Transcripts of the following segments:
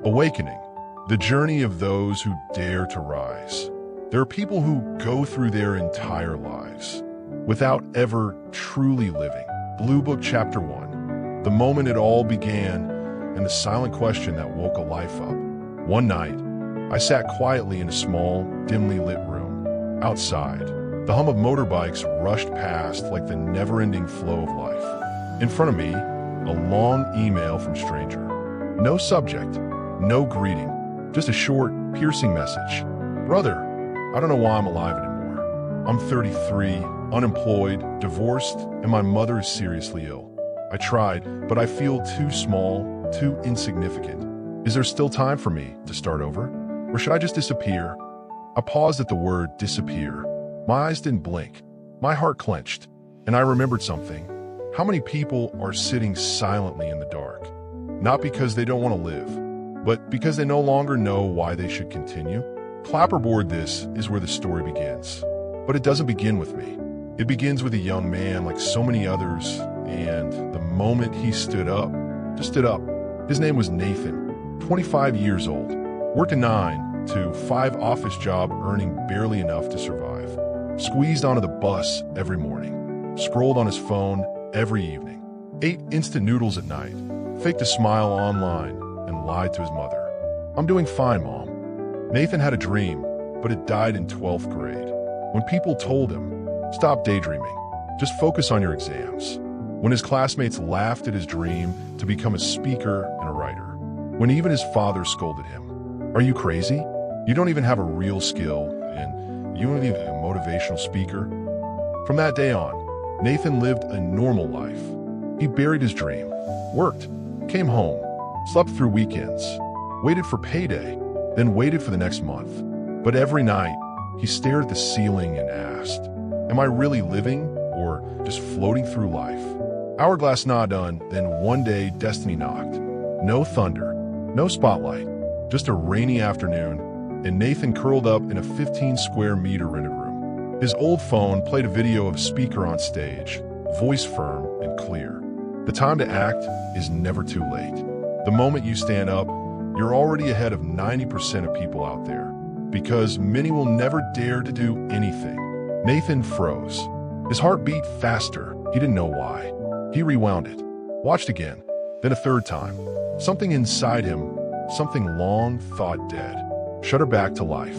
Awakening, the journey of those who dare to rise. There are people who go through their entire lives without ever truly living. Blue Book Chapter 1, the moment it all began and the silent question that woke a life up. One night, I sat quietly in a small, dimly lit room. Outside, the hum of motorbikes rushed past like the never-ending flow of life. In front of me, a long email from a stranger. No subject, no greeting, just a short, piercing message. Brother, I don't know why I'm alive anymore. I'm 33, unemployed, divorced, and my mother is seriously ill. I tried, but I feel too small, too insignificant. Is there still time for me to start over? Or should I just disappear? I paused at the word disappear. My eyes didn't blink. My heart clenched. And I remembered something. How many people are sitting silently in the dark? Not because they don't want to live, but because they no longer know why they should continue. Clapperboard, this is where the story begins. But it doesn't begin with me. It begins with a young man like so many others, and the moment he stood up, just stood up. His name was Nathan, 25 years old, worked a 9 to 5 office job earning barely enough to survive. Squeezed onto the bus every morning, scrolled on his phone every evening, ate instant noodles at night, faked a smile online, and lied to his mother. I'm doing fine, Mom. Nathan had a dream, but it died in 12th grade. When people told him, stop daydreaming, just focus on your exams. When his classmates laughed at his dream to become a speaker and a writer. When even his father scolded him. Are you crazy? You don't even have a real skill, and you don't even a motivational speaker. From that day on, Nathan lived a normal life. He buried his dream, worked, came home, slept through weekends, waited for payday, then waited for the next month. But every night, he stared at the ceiling and asked, am I really living or just floating through life? Hourglass not done, then one day destiny knocked. No thunder, no spotlight, just a rainy afternoon, and Nathan curled up in a 15 square meter rented room. His old phone played a video of a speaker on stage, voice firm and clear. The time to act is never too late. The moment you stand up, you're already ahead of 90% of people out there, because many will never dare to do anything. Nathan froze. His heart beat faster. He didn't know why. He rewound it, watched again, then a third time. Something inside him, something long thought dead, shuddered back to life.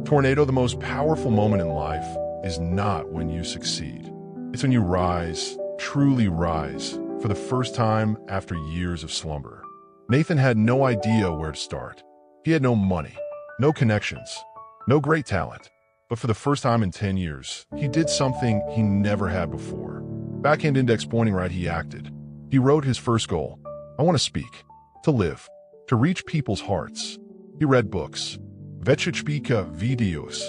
Tornado, the most powerful moment in life is not when you succeed. It's when you rise, truly rise, for the first time after years of slumber. Nathan had no idea where to start. He had no money, no connections, no great talent. But for the first time in 10 years, he did something he never had before. Backhand index pointing right, he acted. He wrote his first goal. I want to speak, to live, to reach people's hearts. He read books, Vechchika videos,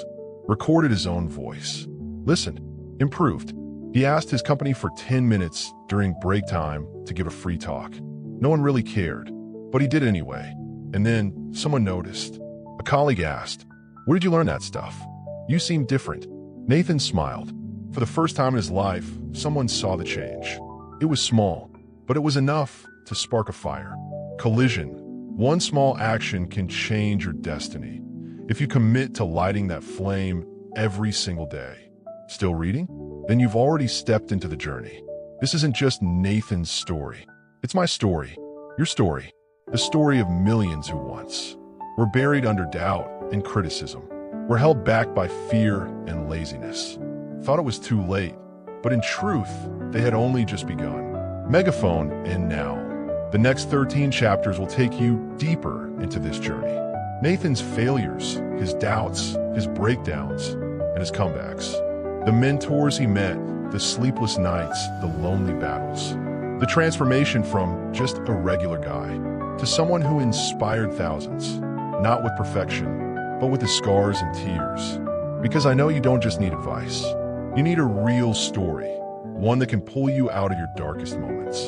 recorded his own voice, listened, improved. He asked his company for 10 minutes during break time to give a free talk. No one really cared, but he did it anyway. And then someone noticed. A colleague asked, where did you learn that stuff? You seem different. Nathan smiled. For the first time in his life, someone saw the change. It was small, but it was enough to spark a fire. Collision. One small action can change your destiny if you commit to lighting that flame every single day. Still reading? Then you've already stepped into the journey. This isn't just Nathan's story. It's my story, your story, the story of millions who once were buried under doubt and criticism, were held back by fear and laziness, thought it was too late, but in truth, they had only just begun. Megaphone, and now, the next 13 chapters will take you deeper into this journey. Nathan's failures, his doubts, his breakdowns, and his comebacks. The mentors he met, the sleepless nights, the lonely battles. The transformation from just a regular guy to someone who inspired thousands, not with perfection, but with the scars and tears. Because I know you don't just need advice. You need a real story, one that can pull you out of your darkest moments.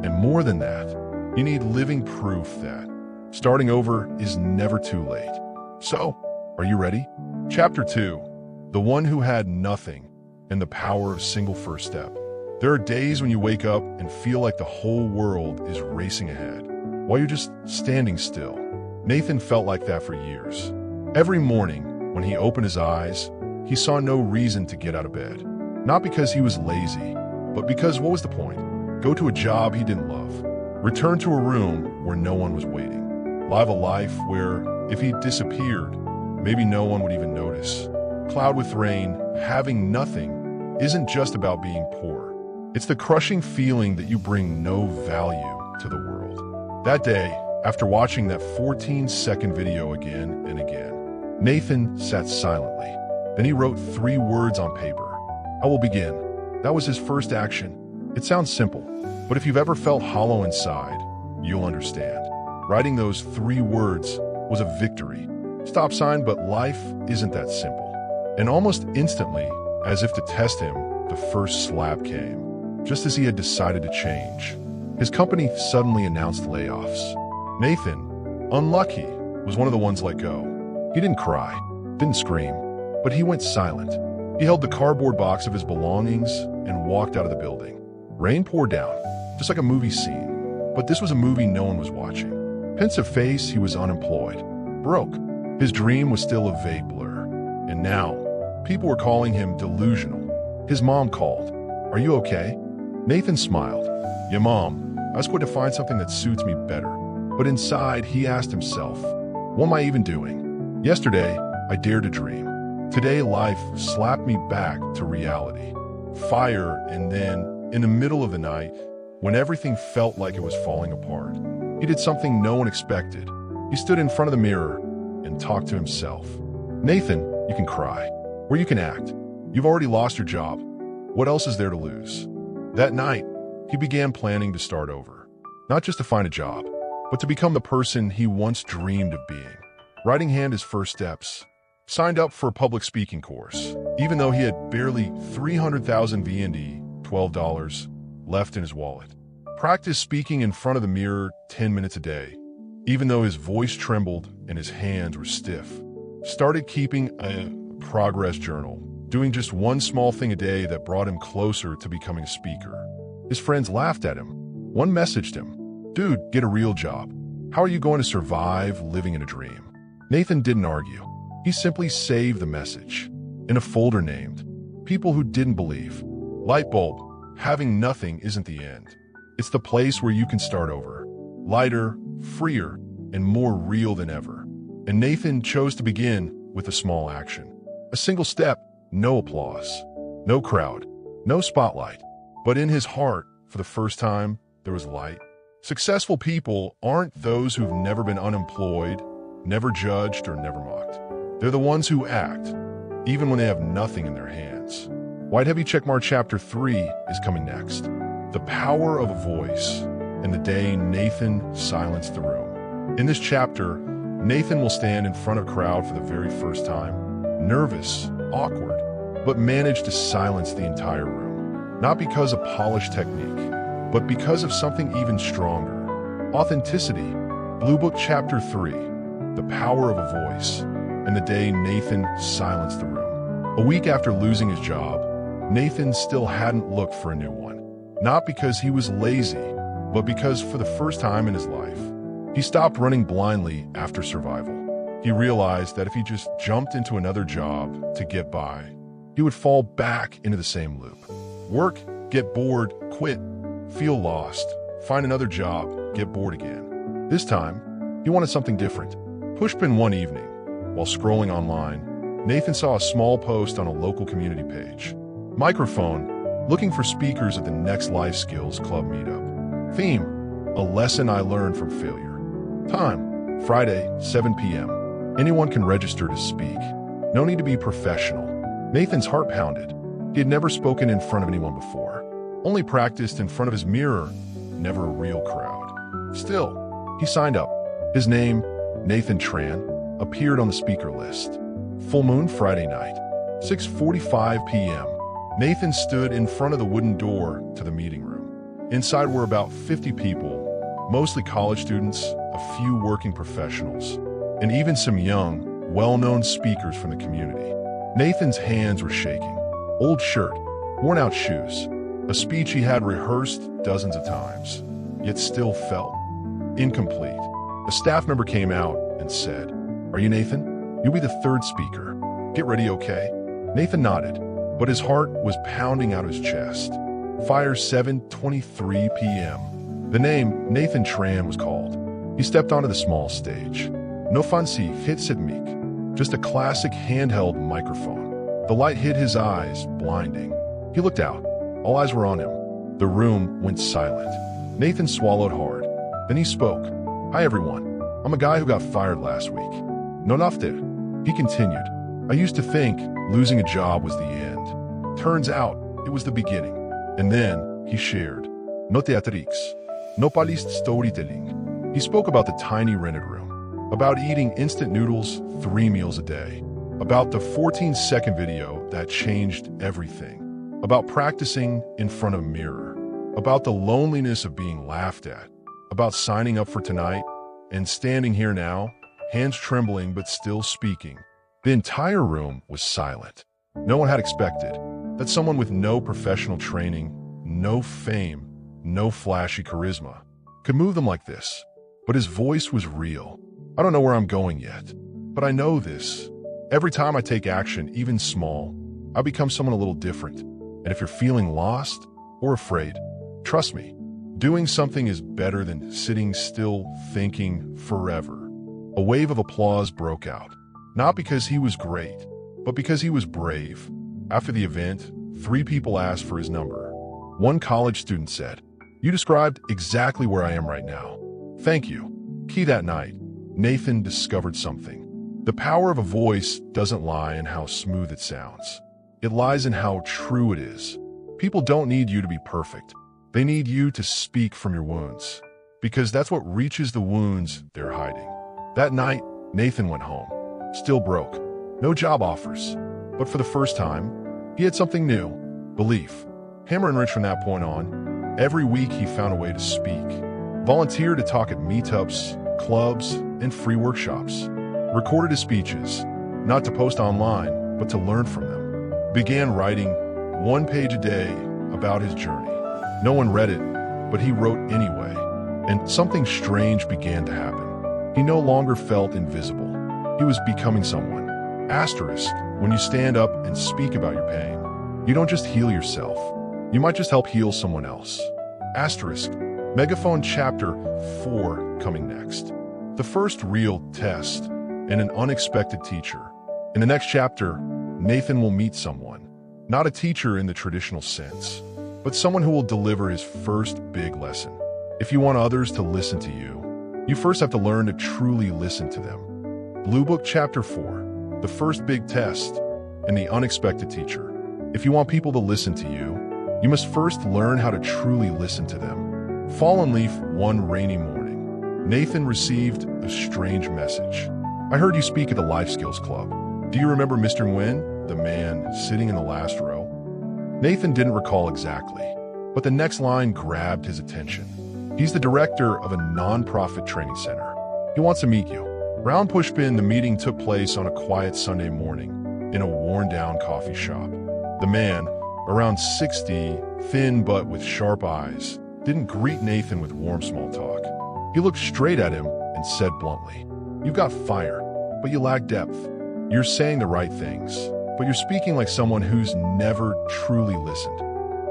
And more than that, you need living proof that starting over is never too late. So, are you ready? Chapter 2, the one who had nothing and the power of a single first step. There are days when you wake up and feel like the whole world is racing ahead, while you're just standing still. Nathan felt like that for years. Every morning, when he opened his eyes, he saw no reason to get out of bed. Not because he was lazy, but because what was the point? Go to a job he didn't love. Return to a room where no one was waiting. Live a life where, if he disappeared, maybe no one would even notice. Cloud with rain, having nothing, isn't just about being poor. It's the crushing feeling that you bring no value to the world. That day, after watching that 14-second video again and again, Nathan sat silently. Then he wrote 3 words on paper. "I will begin." That was his first action. It sounds simple, but if you've ever felt hollow inside, you'll understand. Writing those 3 words was a victory. Stop sign, but life isn't that simple. And almost instantly, as if to test him, the first slap came. Just as he had decided to change, his company suddenly announced layoffs. Nathan, unlucky, was one of the ones let go. He didn't cry, didn't scream, but he went silent. He held the cardboard box of his belongings and walked out of the building. Rain poured down, just like a movie scene. But this was a movie no one was watching. Pensive face, he was unemployed. Broke. His dream was still a vague blur. And now, people were calling him delusional. His mom called. "Are you okay?" Nathan smiled. "Yeah, Mom. I was going to find something that suits me better." But inside, he asked himself, what am I even doing? Yesterday, I dared to dream. Today, life slapped me back to reality. Fire, and then, in the middle of the night, when everything felt like it was falling apart, he did something no one expected. He stood in front of the mirror and talked to himself. "Nathan, you can cry, or you can act. You've already lost your job. What else is there to lose?" That night, he began planning to start over. Not just to find a job, but to become the person he once dreamed of being. Writing hand his first steps. Signed up for a public speaking course, even though he had barely 300,000 VND, $12, left in his wallet. Practiced speaking in front of the mirror 10 minutes a day, even though his voice trembled and his hands were stiff. Started keeping a progress journal, doing just one small thing a day that brought him closer to becoming a speaker. His friends laughed at him. One messaged him, "Dude, get a real job. How are you going to survive living in a dream?" Nathan didn't argue. He simply saved the message in a folder named People Who Didn't Believe. Light bulb, having nothing isn't the end. It's the place where you can start over. Lighter, freer, and more real than ever. And Nathan chose to begin with a small action. A single step, no applause, no crowd, no spotlight. But in his heart, for the first time, there was light. Successful people aren't those who've never been unemployed, never judged, or never mocked. They're the ones who act, even when they have nothing in their hands. White Heavy Checkmark Chapter 3 is coming next. The power of a voice, and the day Nathan silenced the room. In this chapter, Nathan will stand in front of a crowd for the very first time, nervous, awkward, but manage to silence the entire room. Not because of polished technique, but because of something even stronger. Authenticity. Blue Book Chapter 3, The Power of a Voice, and the day Nathan silenced the room. A week after losing his job, Nathan still hadn't looked for a new one. Not because he was lazy, but because for the first time in his life, he stopped running blindly after survival. He realized that if he just jumped into another job to get by, he would fall back into the same loop. Work, get bored, quit, feel lost, find another job, get bored again. This time, he wanted something different. Pushpin one evening, while scrolling online, Nathan saw a small post on a local community page. Microphone, looking for speakers at the next Life Skills Club meetup. Theme, a lesson I learned from failure. Time, Friday, 7 p.m. Anyone can register to speak. No need to be professional. Nathan's heart pounded. He had never spoken in front of anyone before. Only practiced in front of his mirror, never a real crowd. Still, he signed up. His name, Nathan Tran, appeared on the speaker list. Full moon Friday night, 6:45 p.m. Nathan stood in front of the wooden door to the meeting room. Inside were about 50 people, mostly college students, a few working professionals, and even some young, well-known speakers from the community. Nathan's hands were shaking. Old shirt, worn-out shoes, a speech he had rehearsed dozens of times, yet still felt incomplete. A staff member came out and and said, "Are you Nathan? You'll be the third speaker. Get ready, okay?" Nathan nodded, but his heart was pounding out his chest. Fire 7:23 p.m. The name Nathan Tran was called. He stepped onto the small stage. No fancy headset, just a classic handheld microphone. The light hit his eyes, blinding. He looked out. All eyes were on him. The room went silent. Nathan swallowed hard. Then he spoke. "Hi, everyone. I'm a guy who got fired last week. No nafter." He continued. "I used to think losing a job was the end. Turns out it was the beginning." And then he shared. "No teatrix. No palist storytelling." He spoke about the tiny rented room, about eating instant noodles 3 meals a day, about the 14-second video that changed everything, about practicing in front of a mirror, about the loneliness of being laughed at, about signing up for tonight and standing here now, hands trembling but still speaking. The entire room was silent. No one had expected that someone with no professional training, no fame, no flashy charisma could move them like this. But his voice was real. "I don't know where I'm going yet, but I know this. Every time I take action, even small, I become someone a little different. And if you're feeling lost or afraid, trust me, doing something is better than sitting still thinking forever." A wave of applause broke out, not because he was great, but because he was brave. After the event, 3 people asked for his number. One college student said, "You described exactly where I am right now. Thank you." Key that night, Nathan discovered something. The power of a voice doesn't lie in how smooth it sounds. It lies in how true it is. People don't need you to be perfect. They need you to speak from your wounds, because that's what reaches the wounds they're hiding. That night, Nathan went home, still broke, no job offers. But for the first time, he had something new, belief. Hammer and Rich from that point on, every week he found a way to speak. Volunteered to talk at meetups, clubs, and free workshops. Recorded his speeches, not to post online, but to learn from them. Began writing 1 page a day about his journey. No one read it, but he wrote anyway. And something strange began to happen. He no longer felt invisible. He was becoming someone. Asterisk, when you stand up and speak about your pain, you don't just heal yourself. You might just help heal someone else. Asterisk, Megaphone Chapter 4 coming next. The first real test and an unexpected teacher. In the next chapter, Nathan will meet someone, not a teacher in the traditional sense, but someone who will deliver his first big lesson. If you want others to listen to you, you first have to learn to truly listen to them. Blue Book Chapter 4, the first big test and the unexpected teacher. If you want people to listen to you, you must first learn how to truly listen to them. Fallen leaf one rainy morning. Nathan received a strange message. "I heard you speak at the Life Skills Club. Do you remember Mr. Nguyen, the man sitting in the last row?" Nathan didn't recall exactly, but the next line grabbed his attention. "He's the director of a non-profit training center. He wants to meet you." Round pushpin, the meeting took place on a quiet Sunday morning in a worn-down coffee shop. The man, around 60, thin but with sharp eyes, didn't greet Nathan with warm small talk. He looked straight at him and said bluntly, "You've got fire, but you lack depth. You're saying the right things, but you're speaking like someone who's never truly listened."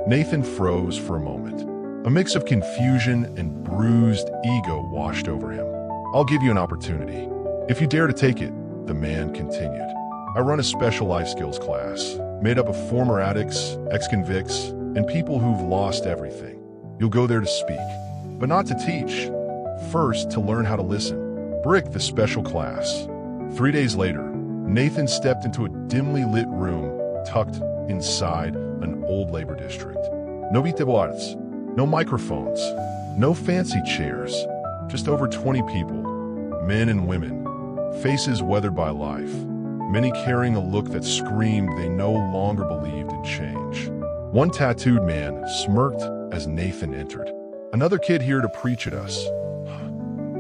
Nathan froze for a moment. A mix of confusion and bruised ego washed over him. "I'll give you an opportunity, if you dare to take it," the man continued. "I run a special life skills class, made up of former addicts, ex-convicts, and people who've lost everything. You'll go there to speak, but not to teach. First, to learn how to listen. Brick the special class." 3 days later, Nathan stepped into a dimly lit room tucked inside an old labor district. No vitiboards, no microphones, no fancy chairs, just over 20 people, men and women, faces weathered by life, many carrying a look that screamed they no longer believed in change. One tattooed man smirked as Nathan entered. "Another kid here to preach at us.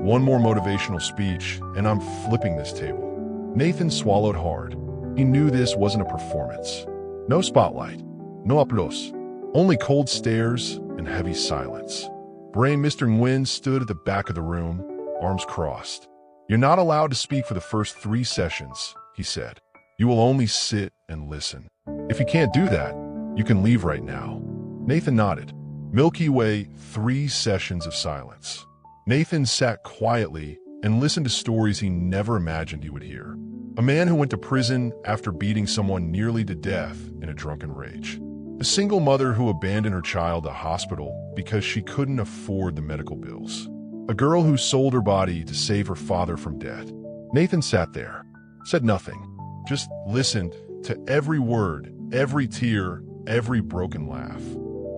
One more motivational speech, and I'm flipping this table." Nathan swallowed hard. He knew this wasn't a performance. No spotlight, no applause, only cold stares and heavy silence. Brain Mr. Nguyen stood at the back of the room, arms crossed. You're not allowed to speak for the first 3 sessions, he said. You will only sit and listen. If you can't do that, you can leave right now. Nathan nodded. Milky Way, 3 sessions of silence. Nathan sat quietly and listened to stories he never imagined he would hear. A man who went to prison after beating someone nearly to death in a drunken rage. A single mother who abandoned her child at a hospital because she couldn't afford the medical bills. A girl who sold her body to save her father from death. Nathan sat there, said nothing, just listened to every word, every tear, every broken laugh.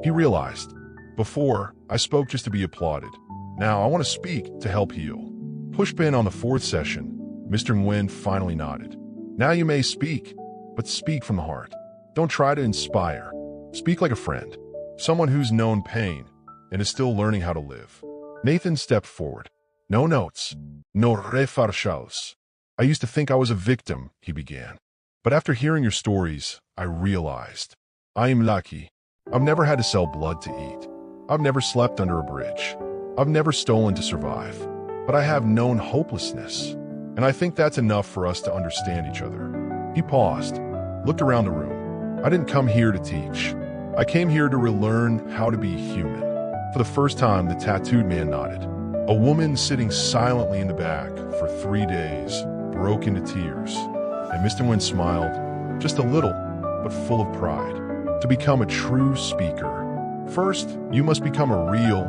He realized, before, I spoke just to be applauded. Now I want to speak to help heal. Pushed in on the 4th session, Mr. Nguyen finally nodded. Now you may speak, but speak from the heart. Don't try to inspire. Speak like a friend, someone who's known pain and is still learning how to live. Nathan stepped forward. No notes, no refarsals. I used to think I was a victim, he began. But after hearing your stories, I realized I am lucky. I've never had to sell blood to eat. I've never slept under a bridge. I've never stolen to survive. But I have known hopelessness. And I think that's enough for us to understand each other. He paused, looked around the room. I didn't come here to teach. I came here to relearn how to be human. For the first time, the tattooed man nodded. A woman sitting silently in the back for 3 days broke into tears. And Mr. Nguyen smiled, just a little, but full of pride. To become a true speaker, first, you must become a real,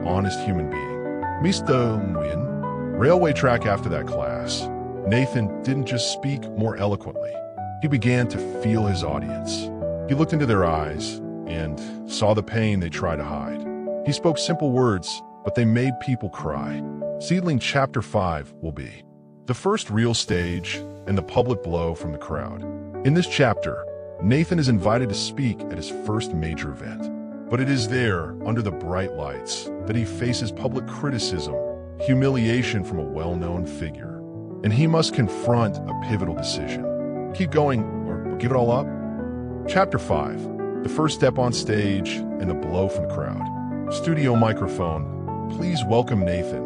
honest human being. Mr. Nguyen, railway track after that class, Nathan didn't just speak more eloquently. He began to feel his audience. He looked into their eyes and saw the pain they tried to hide. He spoke simple words, but they made people cry. Seedling Chapter 5 will be the first real stage and the public blow from the crowd. In this chapter, Nathan is invited to speak at his first major event. But it is there, under the bright lights, that he faces public criticism, humiliation from a well-known figure. And he must confront a pivotal decision. Keep going or give it all up? Chapter 5, the first step on stage and the blow from the crowd. Studio microphone, please welcome Nathan,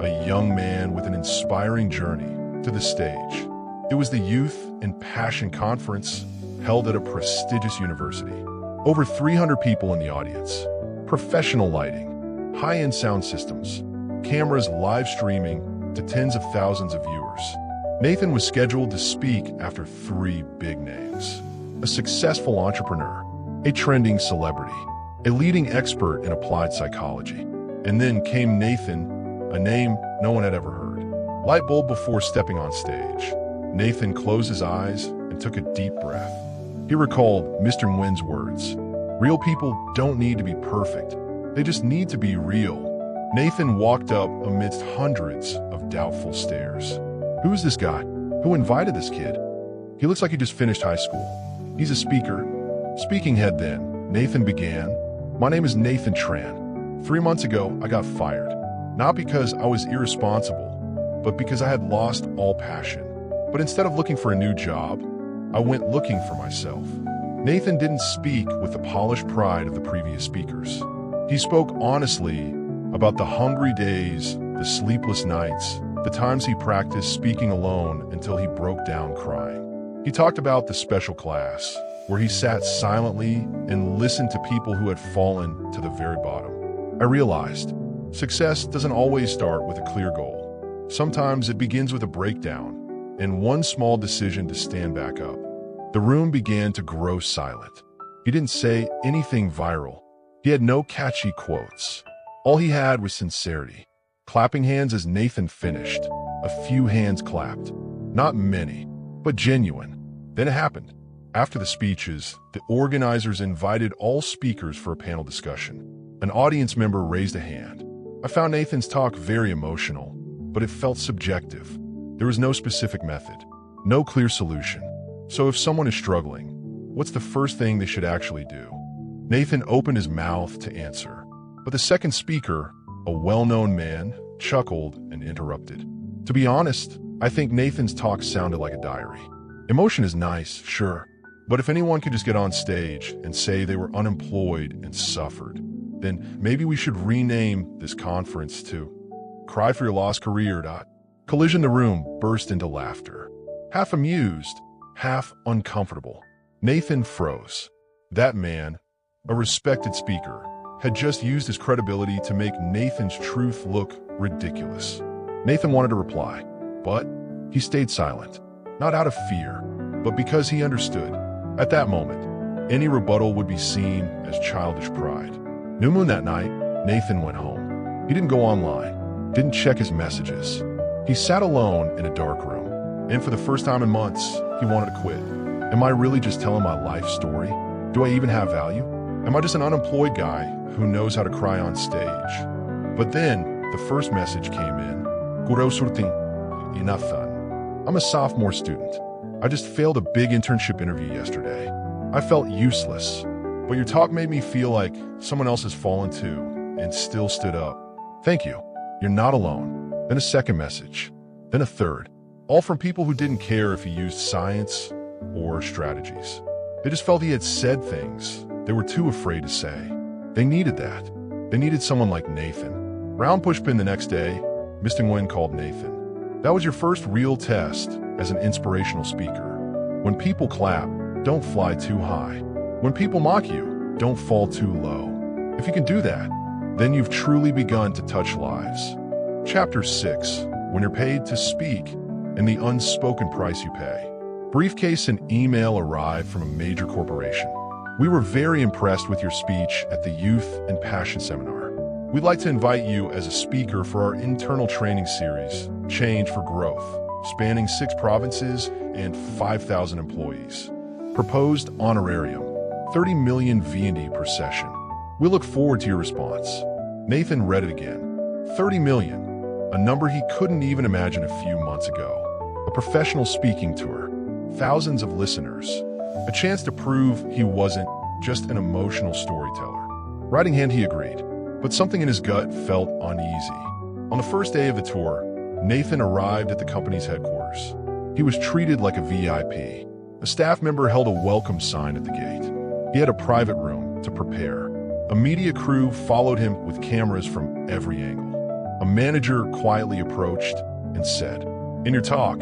a young man with an inspiring journey, to the stage. It was the Youth and Passion Conference held at a prestigious university. Over 300 people in the audience, professional lighting, high-end sound systems, cameras live streaming to tens of thousands of viewers. Nathan was scheduled to speak after 3 big names. A successful entrepreneur, a trending celebrity, a leading expert in applied psychology. And then came Nathan, a name no one had ever heard. Light bulb before stepping on stage. Nathan closed his eyes and took a deep breath. He recalled Mr. Nguyen's words. Real people don't need to be perfect. They just need to be real. Nathan walked up amidst hundreds of doubtful stares. Who is this guy? Who invited this kid? He looks like he just finished high school. He's a speaker. Speaking head then, Nathan began. My name is Nathan Tran. 3 months ago, I got fired. Not because I was irresponsible, but because I had lost all passion. But instead of looking for a new job, I went looking for myself. Nathan didn't speak with the polished pride of the previous speakers. He spoke honestly about the hungry days, the sleepless nights, the times he practiced speaking alone until he broke down crying. He talked about the special class, where he sat silently and listened to people who had fallen to the very bottom. I realized success doesn't always start with a clear goal. Sometimes it begins with a breakdown and one small decision to stand back up. The room began to grow silent. He didn't say anything viral. He had no catchy quotes. All he had was sincerity. Clapping hands as Nathan finished. A few hands clapped. Not many, but genuine. Then it happened. After the speeches, the organizers invited all speakers for a panel discussion. An audience member raised a hand. I found Nathan's talk very emotional, but it felt subjective. There was no specific method, no clear solution. So if someone is struggling, what's the first thing they should actually do? Nathan opened his mouth to answer, but the second speaker, a well-known man, chuckled and interrupted. To be honest, I think Nathan's talk sounded like a diary. Emotion is nice, sure, but if anyone could just get on stage and say they were unemployed and suffered, then maybe we should rename this conference to Cry for Your Lost Career. Collision the room burst into laughter. Half amused, half uncomfortable. Nathan froze. That man, a respected speaker, had just used his credibility to make Nathan's truth look ridiculous. Nathan wanted to reply, but he stayed silent, not out of fear, but because he understood. At that moment, any rebuttal would be seen as childish pride. New moon that night, Nathan went home. He didn't go online, didn't check his messages. He sat alone in a dark room, and for the first time in months, he wanted to quit. Am I really just telling my life story? Do I even have value? Am I just an unemployed guy who knows how to cry on stage? But then, the first message came in. Inathan. I'm a sophomore student. I just failed a big internship interview yesterday. I felt useless, but your talk made me feel like someone else has fallen too and still stood up. Thank you. You're not alone. Then a second message. Then a third. All from people who didn't care if he used science or strategies. They just felt he had said things they were too afraid to say. They needed that. They needed someone like Nathan. Round pushpin the next day, Mr. Nguyen called Nathan. That was your first real test as an inspirational speaker. When people clap, don't fly too high. When people mock you, don't fall too low. If you can do that, then you've truly begun to touch lives. Chapter 6. When you're paid to speak and the unspoken price you pay. Briefcase and email arrived from a major corporation. We were very impressed with your speech at the Youth and Passion Seminar. We'd like to invite you as a speaker for our internal training series, Change for Growth, spanning 6 provinces and 5,000 employees. Proposed honorarium, 30 million VND per session. We look forward to your response. Nathan read it again. 30 million, a number he couldn't even imagine a few months ago. A professional speaking tour, thousands of listeners, a chance to prove he wasn't just an emotional storyteller. Writing hand, he agreed, but something in his gut felt uneasy. On the first day of the tour, Nathan arrived at the company's headquarters. He was treated like a VIP. A staff member held a welcome sign at the gate. He had a private room to prepare. A media crew followed him with cameras from every angle. A manager quietly approached and said, "In your talk,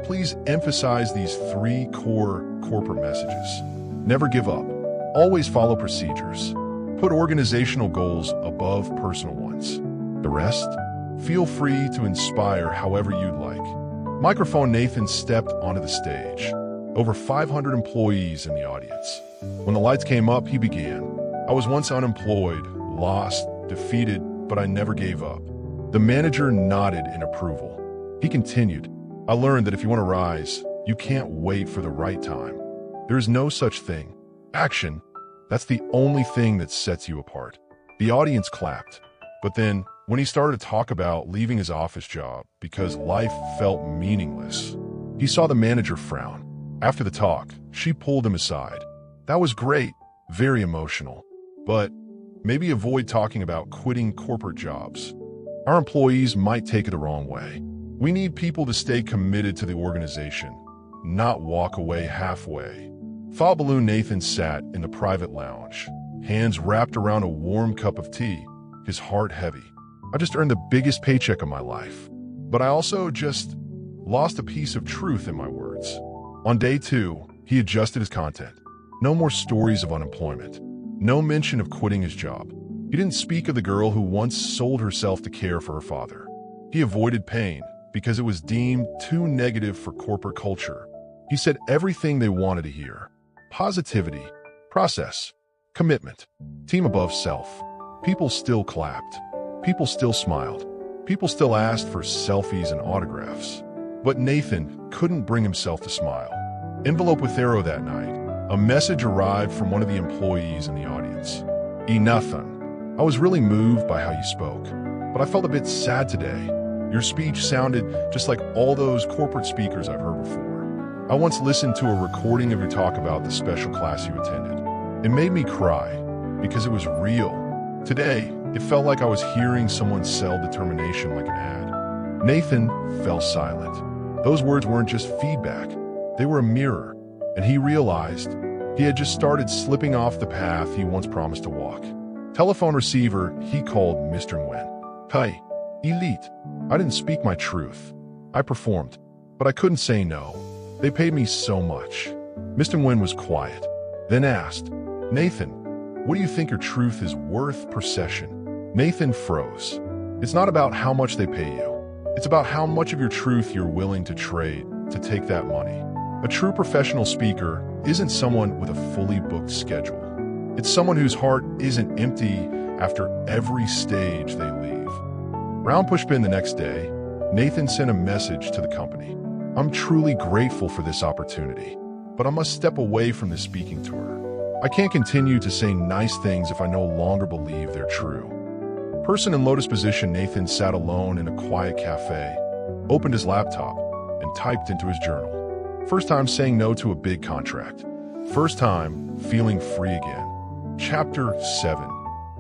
please emphasize these 3 core corporate messages. Never give up. Always follow procedures. Put organizational goals above personal ones. The rest? Feel free to inspire however you'd like." Microphone Nathan stepped onto the stage. Over 500 employees in the audience. When the lights came up, he began. "I was once unemployed, lost, defeated, but I never gave up." The manager nodded in approval. He continued, "I learned that if you want to rise, you can't wait for the right time. There is no such thing. Action. That's the only thing that sets you apart." The audience clapped. But then, when he started to talk about leaving his office job because life felt meaningless, he saw the manager frown. After the talk, she pulled him aside. "That was great, very emotional, but maybe avoid talking about quitting corporate jobs. Our employees might take it the wrong way. We need people to stay committed to the organization, not walk away halfway." Thought balloon Nathan sat in the private lounge, hands wrapped around a warm cup of tea, his heart heavy. "I just earned the biggest paycheck of my life, but I also just lost a piece of truth in my words." On day 2, he adjusted his content. No more stories of unemployment. No mention of quitting his job. He didn't speak of the girl who once sold herself to care for her father. He avoided pain because it was deemed too negative for corporate culture. He said everything they wanted to hear. Positivity, process, commitment, team above self. People still clapped. People still smiled. People still asked for selfies and autographs. But Nathan couldn't bring himself to smile. Envelope with arrow that night. A message arrived from one of the employees in the audience. "Inathan, I was really moved by how you spoke, but I felt a bit sad today. Your speech sounded just like all those corporate speakers I've heard before. I once listened to a recording of your talk about the special class you attended. It made me cry because it was real. Today, it felt like I was hearing someone sell determination like an ad." Nathan fell silent. Those words weren't just feedback. They were a mirror, and he realized he had just started slipping off the path he once promised to walk. Telephone receiver, he called Mr. Nguyen. "Hi, Elite. I didn't speak my truth. I performed, but I couldn't say no. They paid me so much. Mr. Nguyen was quiet, then asked, "Nathan, what do you think your truth is worth per session?" Nathan froze. It's not about how much they pay you. It's about how much of your truth you're willing to trade to take that money. A true professional speaker isn't someone with a fully booked schedule. It's someone whose heart isn't empty after every stage they leave. Round pushpin the next day, Nathan sent a message to the company. "I'm truly grateful for this opportunity, but I must step away from this speaking tour. I can't continue to say nice things if I no longer believe they're true." Person in lotus position, Nathan sat alone in a quiet cafe, opened his laptop, and typed into his journal. First time saying no to a big contract. First time feeling free again. Chapter 7.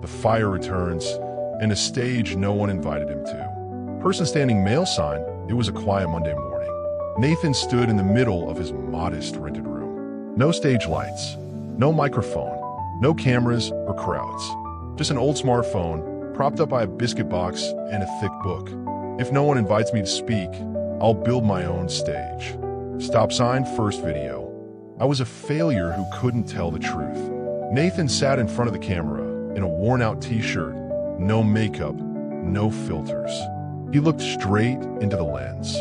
The fire returns, and a stage no one invited him to. Person standing male sign, it was a quiet Monday morning. Nathan stood in the middle of his modest rented room. No stage lights, no microphone, no cameras or crowds. Just an old smartphone propped up by a biscuit box and a thick book. If no one invites me to speak, I'll build my own stage. Stop sign, first video. I was a failure who couldn't tell the truth. Nathan sat in front of the camera in a worn-out t-shirt, no makeup, no filters. He looked straight into the lens.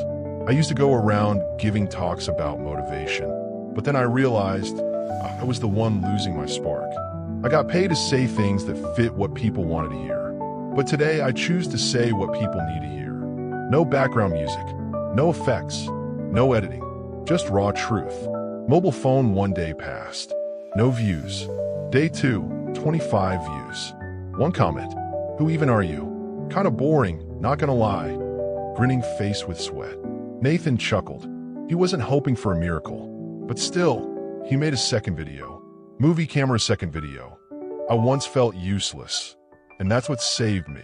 I used to go around giving talks about motivation, but then I realized I was the one losing my spark. I got paid to say things that fit what people wanted to hear. But today I choose to say what people need to hear. No background music, no effects, no editing, just raw truth. Mobile phone, 1 day passed. No views. Day 2, 25 views. One comment. "Who even are you?" Kinda boring, not gonna lie. Grinning face with sweat. Nathan chuckled. He wasn't hoping for a miracle, but still, he made a second video. Movie camera, second video. "I once felt useless, and that's what saved me."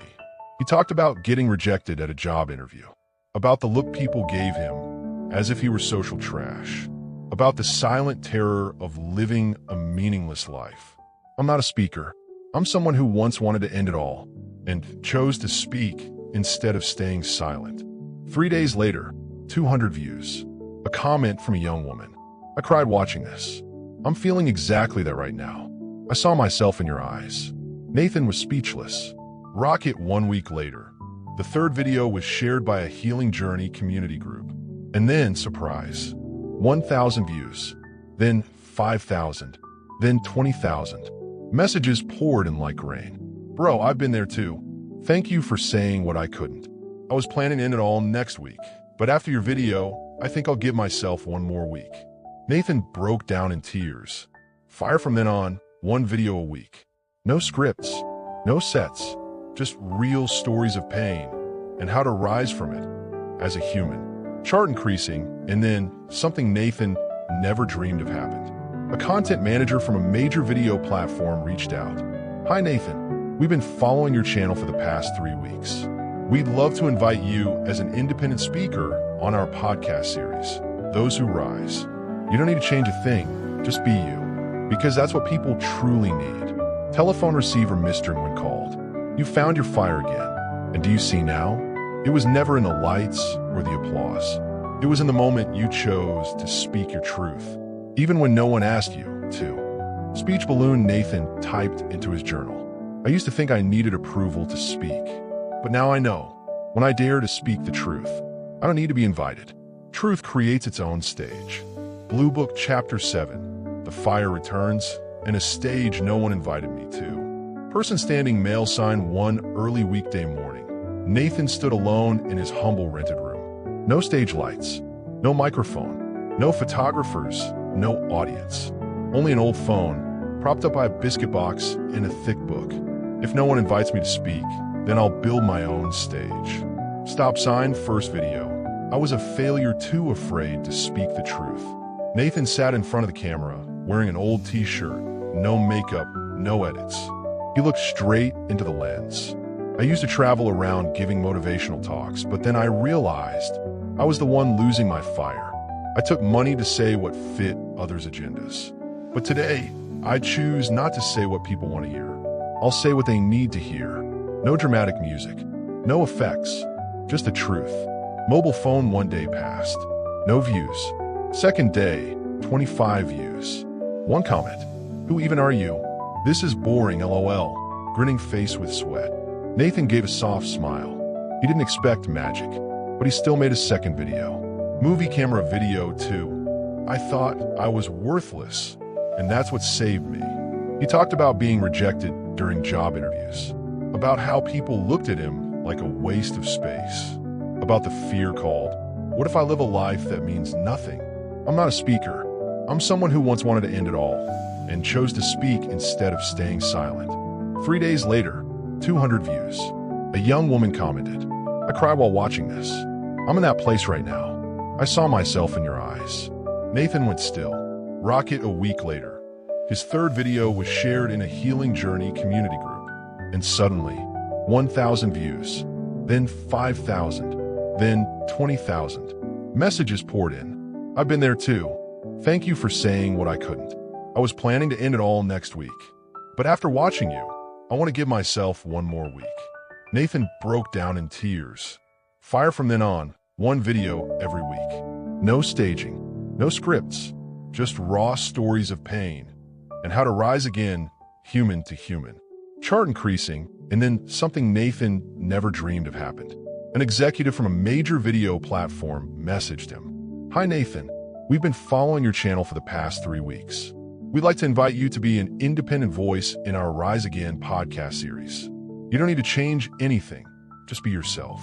He talked about getting rejected at a job interview, about the look people gave him, as if he were social trash, about the silent terror of living a meaningless life. "I'm not a speaker. I'm someone who once wanted to end it all, and chose to speak instead of staying silent." 3 days later, 200 views. A comment from a young woman. "I cried watching this. I'm feeling exactly that right now. I saw myself in your eyes." Nathan was speechless. Rocket 1 week later. The third video was shared by a Healing Journey community group. And then, surprise, 1,000 views, then 5,000, then 20,000. Messages poured in like rain. "Bro, I've been there too. Thank you for saying what I couldn't. I was planning to end it all next week, but after your video, I think I'll give myself 1 more week." Nathan broke down in tears. Fire from then on, 1 video a week. No scripts, no sets, just real stories of pain and how to rise from it as a human. Chart increasing, and then something Nathan never dreamed of happened. A content manager from a major video platform reached out. "Hi Nathan, we've been following your channel for the past 3 weeks. We'd love to invite you as an independent speaker on our podcast series, Those Who Rise. You don't need to change a thing, just be you, because that's what people truly need." Telephone receiver, Mr. Nguyen called. "You found your fire again, and do you see now? It was never in the lights or the applause. It was in the moment you chose to speak your truth, even when no one asked you to." Speech balloon, Nathan typed into his journal. "I used to think I needed approval to speak, but now I know, when I dare to speak the truth, I don't need to be invited. Truth creates its own stage." Blue Book Chapter 7. The fire returns, and a stage no one invited me to. Person standing male sign, 1 early weekday morning. Nathan stood alone in his humble rented room. No stage lights, no microphone, no photographers, no audience. Only an old phone, propped up by a biscuit box and a thick book. If no one invites me to speak, then I'll build my own stage. Stop sign, first video. I was a failure too afraid to speak the truth. Nathan sat in front of the camera, wearing an old t-shirt, no makeup, no edits. He looked straight into the lens. I used to travel around giving motivational talks, but then I realized I was the one losing my fire. I took money to say what fit others' agendas. But today, I choose not to say what people want to hear. I'll say what they need to hear. No dramatic music, no effects, just the truth. Mobile phone 1 day passed. No views. Second day, 25 views. One comment. Who even are you? This is boring, LOL. Grinning face with sweat. Nathan gave a soft smile. He didn't expect magic, but he still made a second video. Movie camera video too. I thought I was worthless, and that's what saved me. He talked about being rejected during job interviews, about how people looked at him like a waste of space, about the fear called, what if I live a life that means nothing? I'm not a speaker. I'm someone who once wanted to end it all, and chose to speak instead of staying silent. 3 days later, 200 views. A young woman commented, I cry while watching this. I'm in that place right now. I saw myself in your eyes. Nathan went still. Rocket a week later. His third video was shared in a Healing Journey community group. And suddenly, 1,000 views. Then 5,000. Then 20,000. Messages poured in. I've been there too. Thank you for saying what I couldn't. I was planning to end it all next week. But after watching you, I want to give myself one more week. Nathan broke down in tears. Fire from then on, one video every week. No staging, no scripts, just raw stories of pain and how to rise again, human to human. Chart increasing, and then something Nathan never dreamed of happened. An executive from a major video platform messaged him. Hi Nathan, we've been following your channel for the past 3 weeks. We'd like to invite you to be an independent voice in our Rise Again podcast series. You don't need to change anything, just be yourself.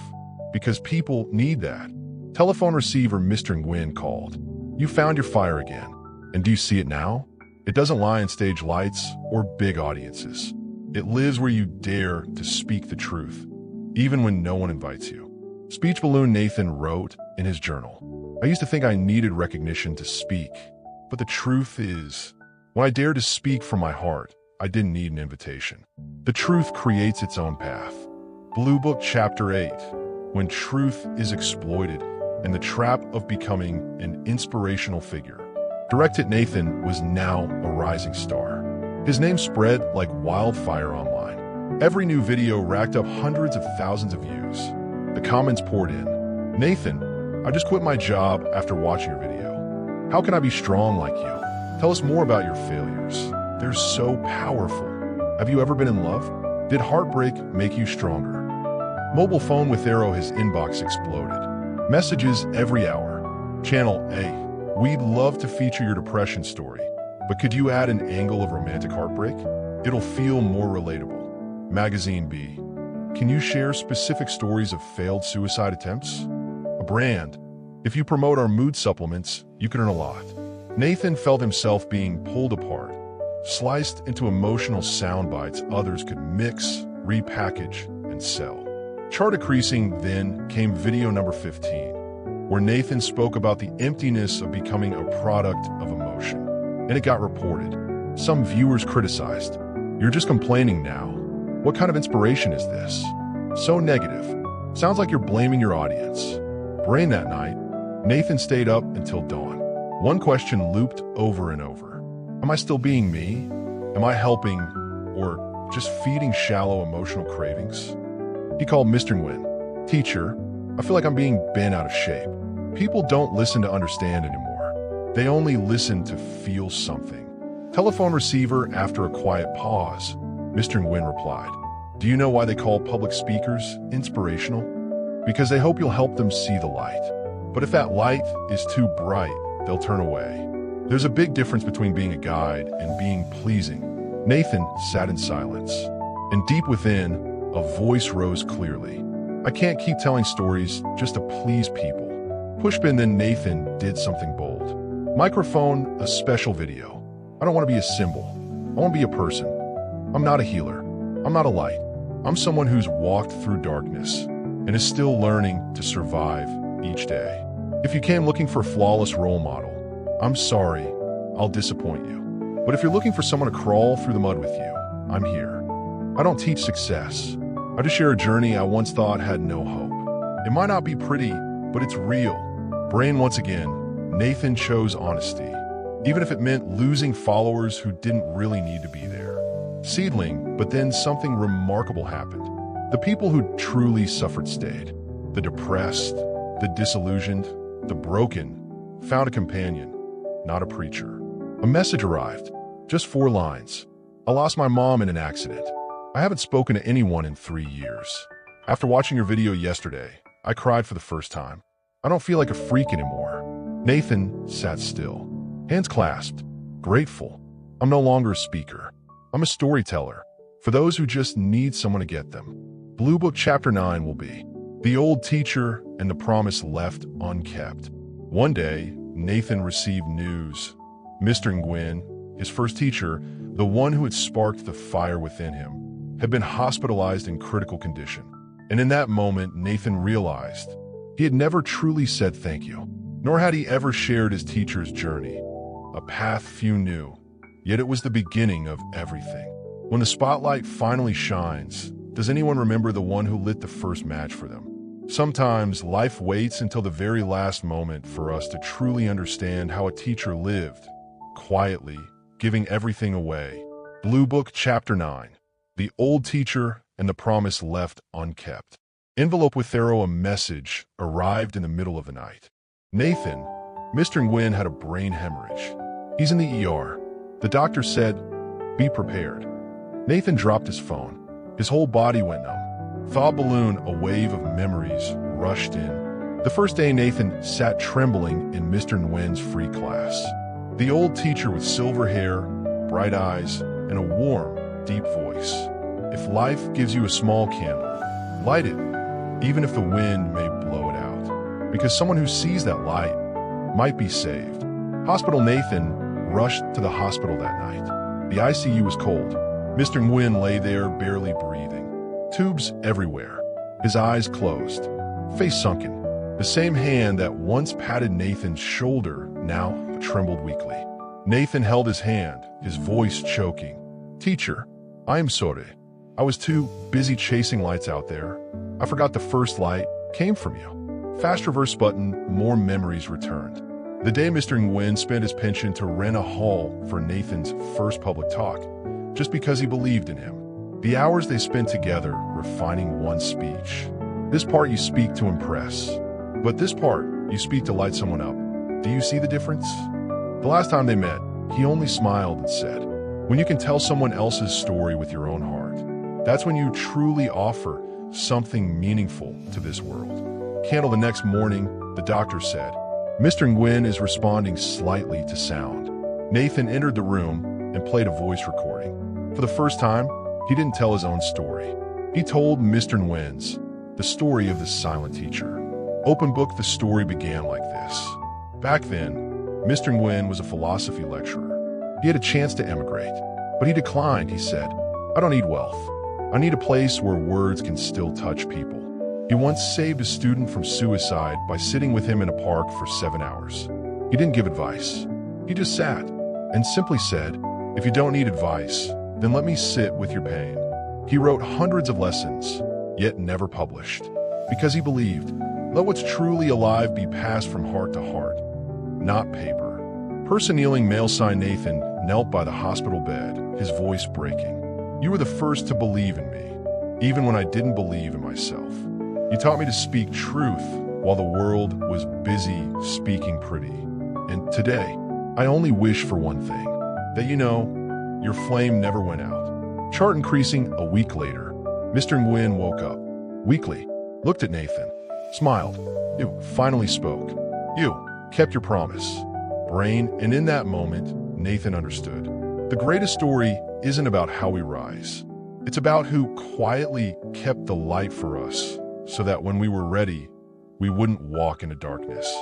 Because people need that. Telephone receiver Mr. Nguyen called. You found your fire again. And do you see it now? It doesn't lie in stage lights or big audiences. It lives where you dare to speak the truth, even when no one invites you. Speech balloon Nathan wrote in his journal. I used to think I needed recognition to speak, but the truth is, when I dared to speak from my heart, I didn't need an invitation. The truth creates its own path. Blue Book Chapter 8. When truth is exploited and the trap of becoming an inspirational figure. Directed Nathan was now a rising star. His name spread like wildfire online. Every new video racked up hundreds of thousands of views. The comments poured in. Nathan, I just quit my job after watching your video. How can I be strong like you? Tell us more about your failures. They're so powerful. Have you ever been in love? Did heartbreak make you stronger? Mobile phone with arrow, his inbox exploded. Messages every hour. Channel A. We'd love to feature your depression story, but could you add an angle of romantic heartbreak? It'll feel more relatable. Magazine B. Can you share specific stories of failed suicide attempts? A brand. If you promote our mood supplements, you can earn a lot. Nathan felt himself being pulled apart, sliced into emotional sound bites others could mix, repackage, and sell. Chart increasing, then came video number 15, where Nathan spoke about the emptiness of becoming a product of emotion. And it got reported. Some viewers criticized. You're just complaining now. What kind of inspiration is this? So negative. Sounds like you're blaming your audience. Brain that night, Nathan stayed up until dawn. One question looped over and over. Am I still being me? Am I helping or just feeding shallow emotional cravings? He called Mr. Nguyen. Teacher, I feel like I'm being bent out of shape. People don't listen to understand anymore. They only listen to feel something. Telephone receiver after a quiet pause. Mr. Nguyen replied, do you know why they call public speakers inspirational? Because they hope you'll help them see the light. But if that light is too bright, they'll turn away. There's a big difference between being a guide and being pleasing. Nathan sat in silence. And deep within, a voice rose clearly. I can't keep telling stories just to please people. Pushpin, then Nathan did something bold. Microphone, a special video. I don't want to be a symbol. I want to be a person. I'm not a healer. I'm not a light. I'm someone who's walked through darkness and is still learning to survive each day. If you came looking for a flawless role model, I'm sorry, I'll disappoint you. But if you're looking for someone to crawl through the mud with you, I'm here. I don't teach success. I just share a journey I once thought had no hope. It might not be pretty, but it's real. Brain once again, Nathan chose honesty, even if it meant losing followers who didn't really need to be there. Seedling, but then something remarkable happened. The people who truly suffered stayed. The depressed, the disillusioned, the broken, found a companion, not a preacher. A message arrived. Just 4 lines. I lost my mom in an accident. I haven't spoken to anyone in 3 years. After watching your video yesterday, I cried for the first time. I don't feel like a freak anymore. Nathan sat still, hands clasped, grateful. I'm no longer a speaker. I'm a storyteller, for those who just need someone to get them. Blue Book Chapter 9 will be The Old Teacher and the Promise Left Unkept. One day, Nathan received news. Mr. Nguyen, his first teacher, the one who had sparked the fire within him, had been hospitalized in critical condition. And in that moment, Nathan realized he had never truly said thank you, nor had he ever shared his teacher's journey, a path few knew, yet it was the beginning of everything. When the spotlight finally shines, does anyone remember the one who lit the first match for them? Sometimes life waits until the very last moment for us to truly understand how a teacher lived, quietly, giving everything away. Blue Book Chapter 9, The Old Teacher and the Promise Left Unkept. Envelope with arrow, a message arrived in the middle of the night. Nathan, Mr. Nguyen had a brain hemorrhage. He's in the ER. The doctor said, be prepared. Nathan dropped his phone. His whole body went numb. Thought balloon, a wave of memories rushed in. The first day Nathan sat trembling in Mr. Nguyen's free class. The old teacher with silver hair, bright eyes, and a warm, deep voice. If life gives you a small candle, light it, even if the wind may blow it out, because someone who sees that light might be saved. Hospital Nathan rushed to the hospital that night. The ICU was cold. Mr. Nguyen lay there, barely breathing. Tubes everywhere. His eyes closed, face sunken. The same hand that once patted Nathan's shoulder now trembled weakly. Nathan held his hand, his voice choking. Teacher, I am sorry. I was too busy chasing lights out there. I forgot the first light came from you. Fast reverse button, more memories returned. The day Mr. Nguyen spent his pension to rent a hall for Nathan's first public talk, just because he believed in him. The hours they spent together refining one speech. This part you speak to impress, but this part you speak to light someone up. Do you see the difference? The last time they met, he only smiled and said, when you can tell someone else's story with your own heart, that's when you truly offer something meaningful to this world. Candle the next morning, the doctor said, Mr. Nguyen is responding slightly to sound. Nathan entered the room and played a voice recording. For the first time, he didn't tell his own story. He told Mr. Nguyen's, the story of the silent teacher. Open book, the story began like this. Back then, Mr. Nguyen was a philosophy lecturer. He had a chance to emigrate, but he declined. He said, I don't need wealth. I need a place where words can still touch people. He once saved a student from suicide by sitting with him in a park for 7 hours. He didn't give advice. He just sat and simply said, if you don't need advice, then let me sit with your pain. He wrote hundreds of lessons, yet never published, because he believed, let what's truly alive be passed from heart to heart, not paper. Person kneeling, male sign. Nathan knelt by the hospital bed, his voice breaking. You were the first to believe in me, even when I didn't believe in myself. You taught me to speak truth while the world was busy speaking pretty. And today, I only wish for one thing, that you know, your flame never went out. Chart increasing. A week later, Mr. Nguyen woke up, weakly, looked at Nathan, smiled. You finally spoke. You kept your promise. Brain, and in that moment, Nathan understood. The greatest story isn't about how we rise. It's about who quietly kept the light for us, so that when we were ready, we wouldn't walk into darkness.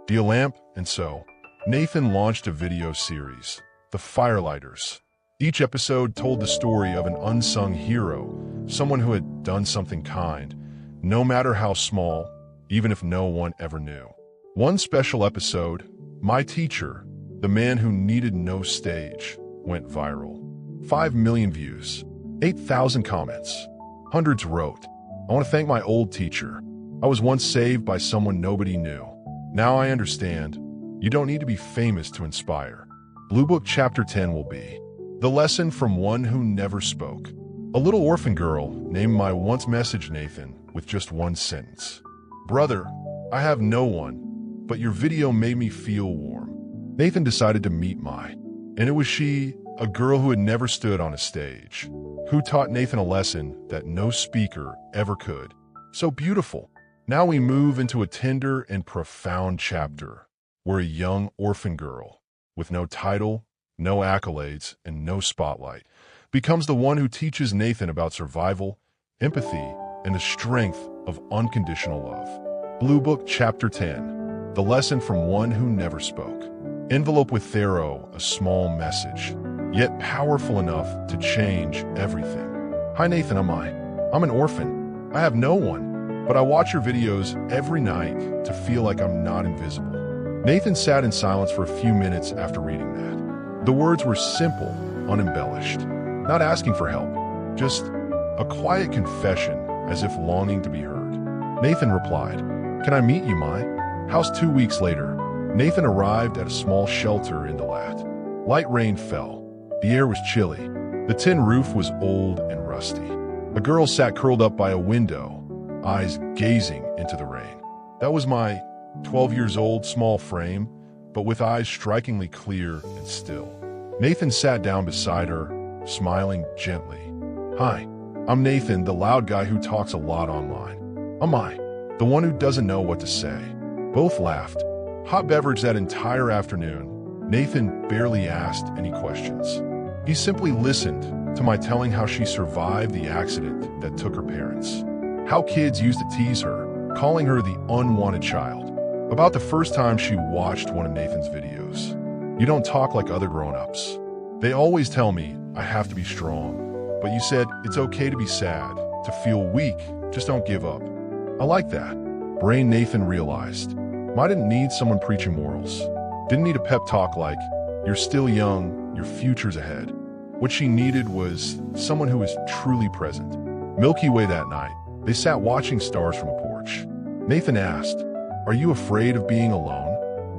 Be a lamp, and so, Nathan launched a video series, The Firelighters. Each episode told the story of an unsung hero, someone who had done something kind, no matter how small, even if no one ever knew. One special episode, My Teacher, the man who needed no stage, went viral. 5 million views, 8,000 comments. Hundreds wrote, I want to thank my old teacher. I was once saved by someone nobody knew. Now I understand. You don't need to be famous to inspire. Blue Book Chapter 10 will be The Lesson from One Who Never Spoke. A little orphan girl named My once messaged Nathan with just one sentence. Brother, I have no one, but your video made me feel warm. Nathan decided to meet Mai, and it was she, a girl who had never stood on a stage, who taught Nathan a lesson that no speaker ever could. So beautiful. Now we move into a tender and profound chapter, where a young orphan girl, with no title, no accolades, and no spotlight, becomes the one who teaches Nathan about survival, empathy, and the strength of unconditional love. Blue Book Chapter 10, The Lesson from One Who Never Spoke. Envelope with Thero, a small message, yet powerful enough to change everything. Hi Nathan, I'm Mai. I'm an orphan. I have no one, but I watch your videos every night to feel like I'm not invisible. Nathan sat in silence for a few minutes after reading that. The words were simple, unembellished, not asking for help, just a quiet confession as if longing to be heard. Nathan replied, "Can I meet you, Mai?" House 2 weeks later, Nathan arrived at a small shelter in Dalat. Light rain fell. The air was chilly. The tin roof was old and rusty. A girl sat curled up by a window, eyes gazing into the rain. That was my 12 years old small frame, but with eyes strikingly clear and still. Nathan sat down beside her, smiling gently. "Hi, I'm Nathan, the loud guy who talks a lot online. I'm Mai, the one who doesn't know what to say." Both laughed. Hot beverage that entire afternoon. Nathan barely asked any questions. He simply listened to Mai telling how she survived the accident that took her parents, how kids used to tease her, calling her the unwanted child, about the first time she watched one of Nathan's videos. "You don't talk like other grown-ups. They always tell me I have to be strong, but you said it's okay to be sad, to feel weak, just don't give up." I like that. Brain Nathan realized. Mai didn't need someone preaching morals. Didn't need a pep talk like, "You're still young, your future's ahead." What she needed was someone who was truly present. Milky Way that night, they sat watching stars from a porch. Nathan asked, "Are you afraid of being alone?"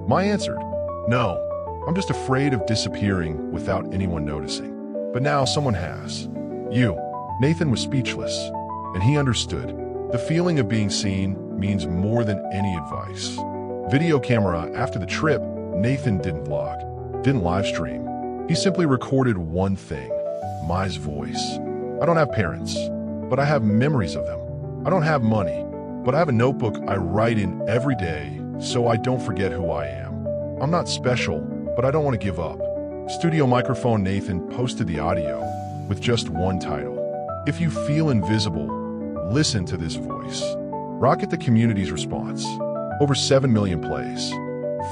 Mai answered, "No, I'm just afraid of disappearing without anyone noticing." But now someone has. You. Nathan was speechless, and he understood. The feeling of being seen means more than any advice. Video camera after the trip, Nathan didn't vlog, didn't live stream. He simply recorded one thing, Mai's voice. "I don't have parents, but I have memories of them. I don't have money, but I have a notebook I write in every day so I don't forget who I am. I'm not special, but I don't want to give up." Studio microphone Nathan posted the audio with just one title. If you feel invisible, listen to this voice. Rocket the community's response. Over 7 million plays.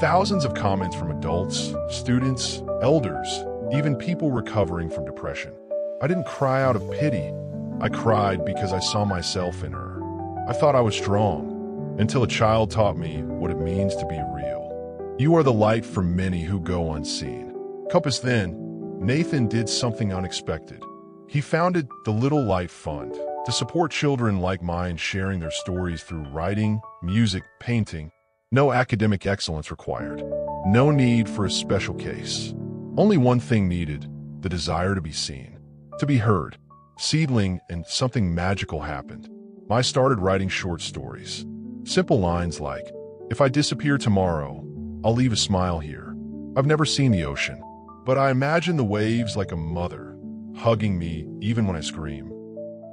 Thousands of comments from adults, students, elders, even people recovering from depression. I didn't cry out of pity. I cried because I saw myself in her. I thought I was strong, until a child taught me what it means to be real. You are the light for many who go unseen. Compass then, Nathan did something unexpected. He founded the Little Light Fund to support children like mine sharing their stories through writing, music, painting. No academic excellence required. No need for a special case. Only one thing needed, the desire to be seen, to be heard. Seedling and something magical happened. I started writing short stories. Simple lines like, "If I disappear tomorrow, I'll leave a smile here. I've never seen the ocean, but I imagine the waves like a mother, hugging me even when I scream."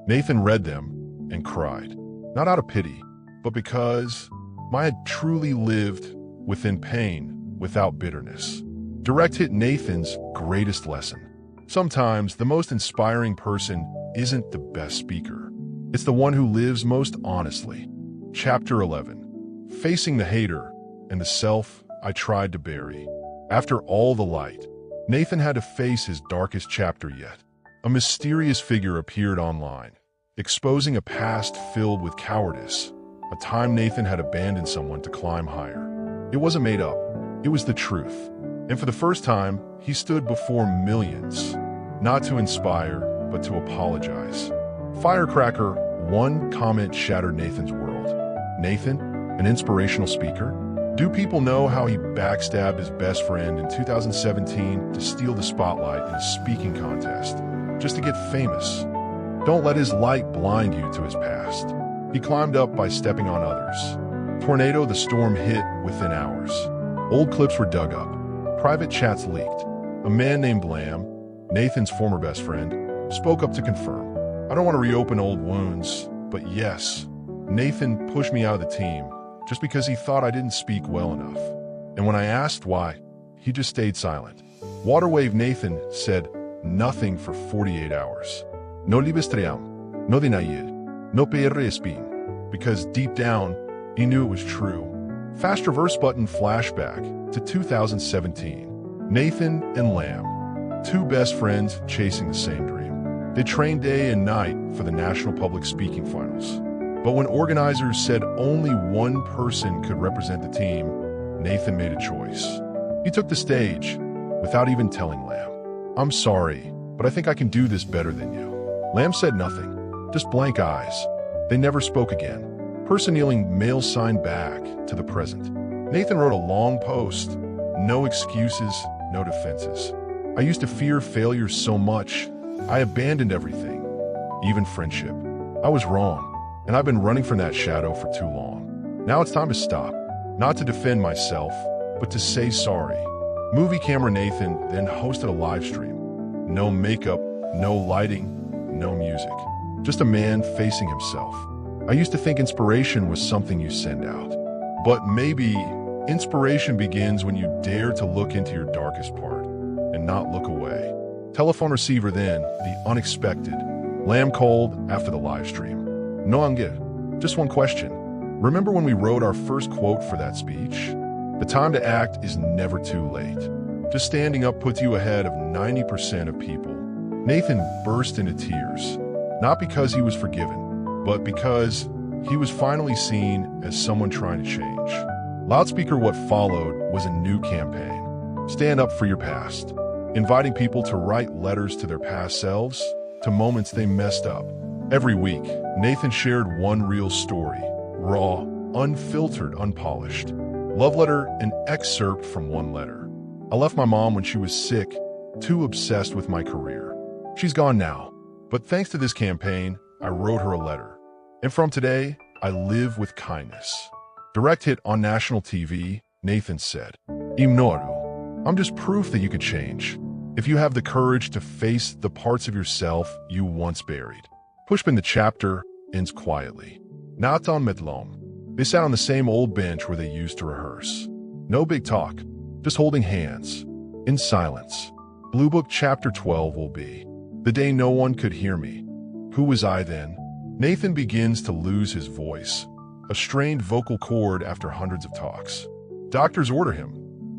Nathan read them and cried, not out of pity, but because Mai had truly lived within pain without bitterness. Direct hit Nathan's greatest lesson. Sometimes the most inspiring person isn't the best speaker. It's the one who lives most honestly. Chapter 11. Facing the hater and the self I tried to bury. After all the light, Nathan had to face his darkest chapter yet. A mysterious figure appeared online, exposing a past filled with cowardice, a time Nathan had abandoned someone to climb higher. It wasn't made up, it was the truth. And for the first time, he stood before millions, not to inspire, but to apologize. Firecracker, one comment shattered Nathan's world. Nathan, an inspirational speaker? Do people know how he backstabbed his best friend in 2017 to steal the spotlight in a speaking contest, just to get famous? Don't let his light blind you to his past. He climbed up by stepping on others. Tornado, the storm hit within hours. Old clips were dug up. Private chats leaked. A man named Lamb, Nathan's former best friend, spoke up to confirm. I don't want to reopen old wounds, but yes, Nathan pushed me out of the team just because he thought I didn't speak well enough. And when I asked why, he just stayed silent. Waterwave Nathan said nothing for 48 hours. No libestream, no dinayid, no PRSP, because deep down, he knew it was true. Fast reverse button flashback to 2017. Nathan and Lamb, two best friends chasing the same dream. They trained day and night for the National Public Speaking Finals. But when organizers said only one person could represent the team, Nathan made a choice. He took the stage without even telling Lamb. I'm sorry, but I think I can do this better than you. Lamb said nothing, just blank eyes. They never spoke again. Person kneeling mail sign back to the present. Nathan wrote a long post. No excuses, no defenses. I used to fear failure so much, I abandoned everything, even friendship. I was wrong, and I've been running from that shadow for too long. Now it's time to stop, not to defend myself, but to say sorry. Movie camera Nathan then hosted a live stream. No makeup, no lighting, no music. Just a man facing himself. I used to think inspiration was something you send out. But maybe inspiration begins when you dare to look into your darkest part and not look away. Telephone receiver then, the unexpected. Lamb called after the live stream. No Angir, just one question. Remember when we wrote our first quote for that speech? The time to act is never too late. Just standing up puts you ahead of 90% of people. Nathan burst into tears, not because he was forgiven, but because he was finally seen as someone trying to change. Loudspeaker, what followed was a new campaign. Stand up for your past, inviting people to write letters to their past selves, to moments they messed up. Every week, Nathan shared one real story, raw, unfiltered, unpolished. Love letter, an excerpt from one letter. I left my mom when she was sick, too obsessed with my career. She's gone now, but thanks to this campaign, I wrote her a letter. And from today, I live with kindness. Direct hit on national TV, Nathan said. Imnoru. I'm just proof that you could change. If you have the courage to face the parts of yourself you once buried. Pushpin, the chapter ends quietly. Natan Metlom. They sat on the same old bench where they used to rehearse. No big talk, just holding hands. In silence. Blue Book chapter 12 will be. The day no one could hear me. Who was I then? Nathan begins to lose his voice, a strained vocal cord after hundreds of talks. Doctors order him,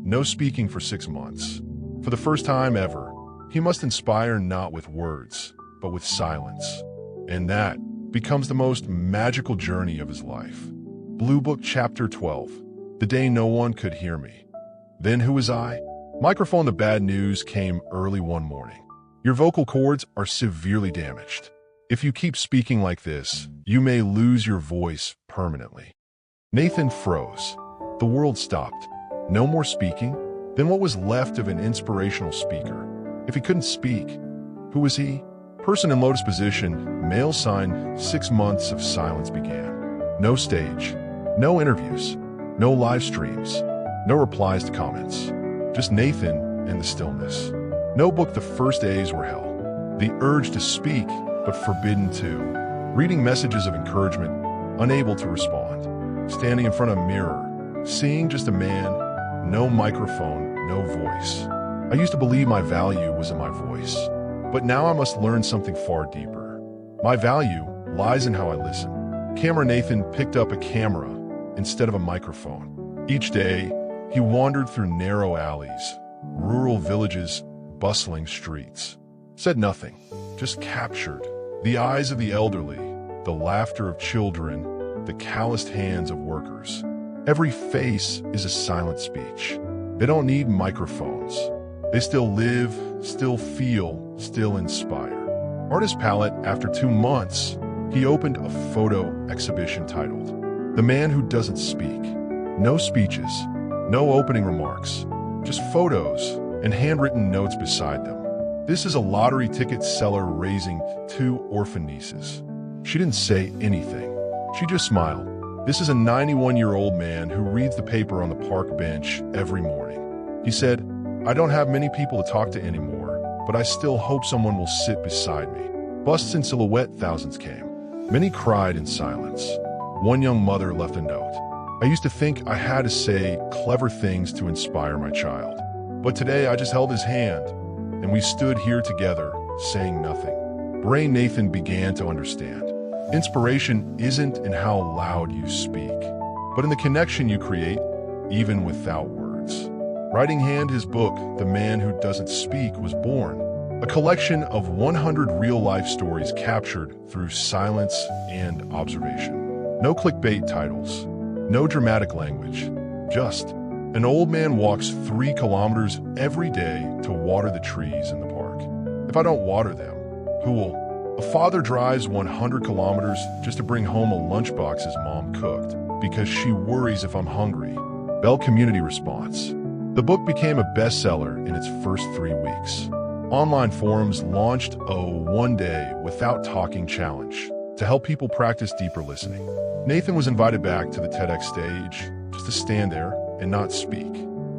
no speaking for 6 months. For the first time ever, he must inspire not with words, but with silence. And that becomes the most magical journey of his life. Blue Book chapter 12, the day no one could hear me. Then who was I? Microphone, the bad news came early one morning. Your vocal cords are severely damaged. If you keep speaking like this, you may lose your voice permanently. Nathan froze. The world stopped. No more speaking? Then what was left of an inspirational speaker? If he couldn't speak, who was he? Person in lotus position, male sign, 6 months of silence began. No stage, no interviews, no live streams, no replies to comments. Just Nathan and the stillness. No book, the first days were hell. The urge to speak, but forbidden to. Reading messages of encouragement, unable to respond. Standing in front of a mirror, seeing just a man, no microphone, no voice. I used to believe my value was in my voice, but now I must learn something far deeper. My value lies in how I listen. Camera Nathan picked up a camera instead of a microphone. Each day, he wandered through narrow alleys, rural villages, bustling streets. Said nothing, just captured the eyes of the elderly, the laughter of children, the calloused hands of workers. Every face is a silent speech. They don't need microphones. They still live, still feel, still inspire. Artist Palette, after 2 months, he opened a photo exhibition titled, The Man Who Doesn't Speak. No speeches, no opening remarks, just photos and handwritten notes beside them. This is a lottery ticket seller raising 2 orphan nieces. She didn't say anything. She just smiled. This is a 91-year-old man who reads the paper on the park bench every morning. He said, "I don't have many people to talk to anymore, but I still hope someone will sit beside me." Busts in silhouette, thousands came. Many cried in silence. One young mother left a note. "I used to think I had to say clever things to inspire my child. But today I just held his hand, and we stood here together, saying nothing." Brain Nathan began to understand. Inspiration isn't in how loud you speak, but in the connection you create, even without words. Writing Hand, his book, The Man Who Doesn't Speak, was born. A collection of 100 real-life stories captured through silence and observation. No clickbait titles, no dramatic language, just an old man walks 3 kilometers every day to water the trees in the park. If I don't water them, who will? A father drives 100 kilometers just to bring home a lunchbox his mom cooked because she worries if I'm hungry. Bell Community Response. The book became a bestseller in its first 3 weeks. Online forums launched a one day without talking challenge to help people practice deeper listening. Nathan was invited back to the TEDx stage just to stand there and not speak.